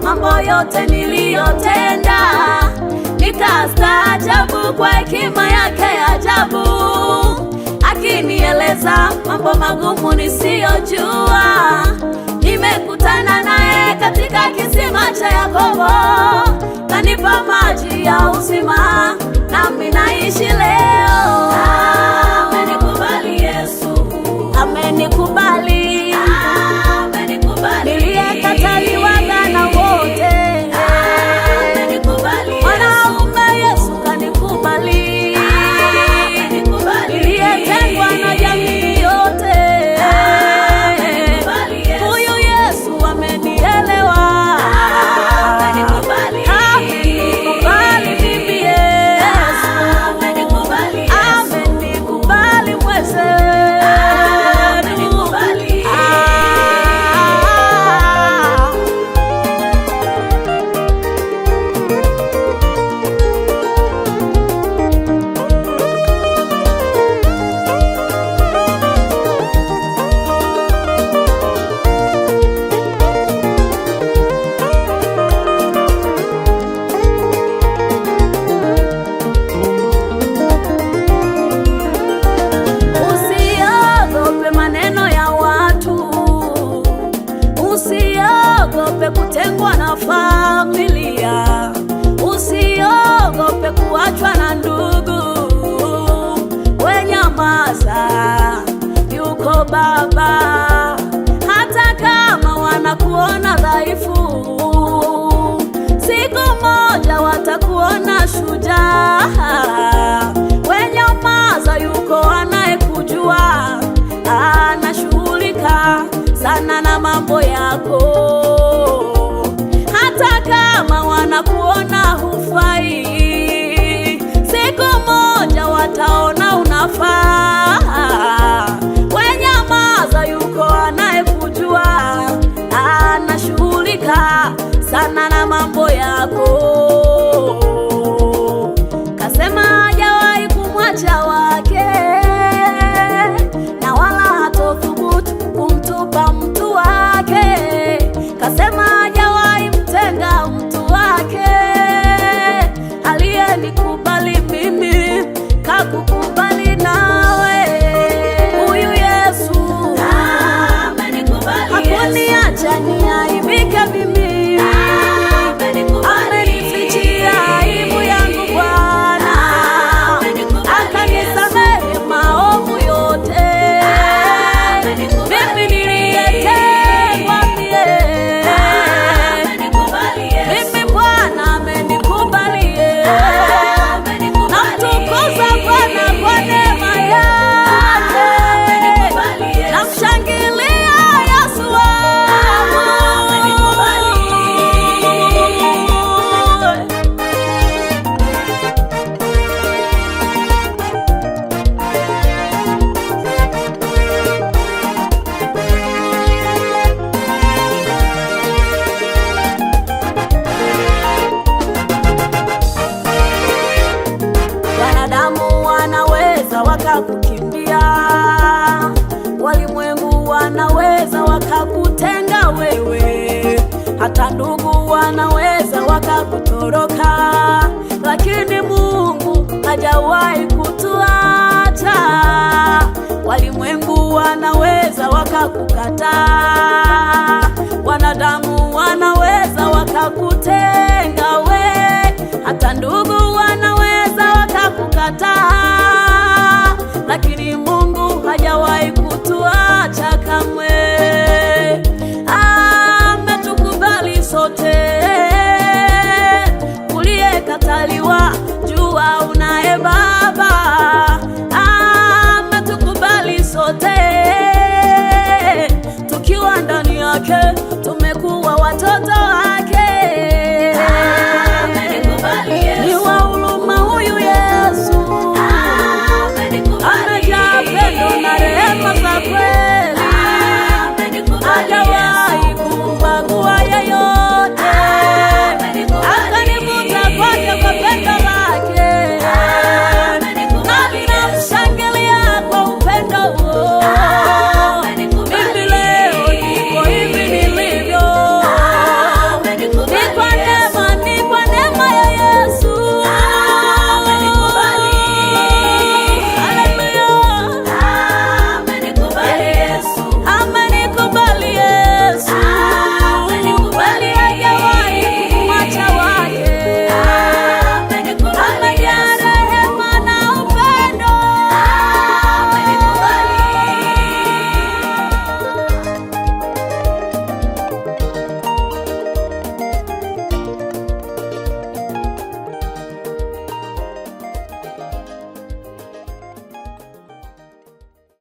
mambo yote niliyotenda, nikastaajabu kwa hekima yake ajabu, akinieleza mambo magumu nisiyojua. Nimekutana naye katika kisima cha Yakobo, kanipa maji ya uzima, nami naishi leo. Amenikubali Yesu, amenikubali, niliyekataliwa na wote. Mwanaume Yesu kanikubali, niliyetengwa na jamii yote. Huyu Yesu amenielewa, amenikubali mimi. Yesu amenikubali mweze. Usiogope kutengwa na familia, usiogope kuachwa na ndugu. Wenyamaza, yuko Baba. Hata kama wanakuona dhaifu, siku moja watakuona shujaa. Wenyamaza, yuko anayekujua, anashughulika sana na mambo yako. Hata kama wanakuona hufai, siku moja wataona unafaa. Wenyamaza, yuko anayekujua, anashughulika sana na mambo yako. Kasema hajawahi kumwacha wake, na wala hatothubutu kumtupa mtu wake. Kasema hajawahi mtenga mtu wake. Aliyenikubali mimi kakukubali nawe. Huyu Yesu hakuniacha niaibike mimi, amenifichia aibu yangu Bwana, akanisamehe maovu yote. Mimi niliyetengwa mimi Bwana amenikubali. Namtukuza Bwana kwa neema yake, namshangilia Yesu wangu. Wanadamu wanaweza wakakukimbia, walimwengu wanaweza wakakutenga wewe, hata ndugu wanaweza wakakutoroka, lakini Mungu hajawahi kutuacha. Walimwengu wanaweza wakakukataa, wanadamu wanaweza wakakutenga we, hata ndugu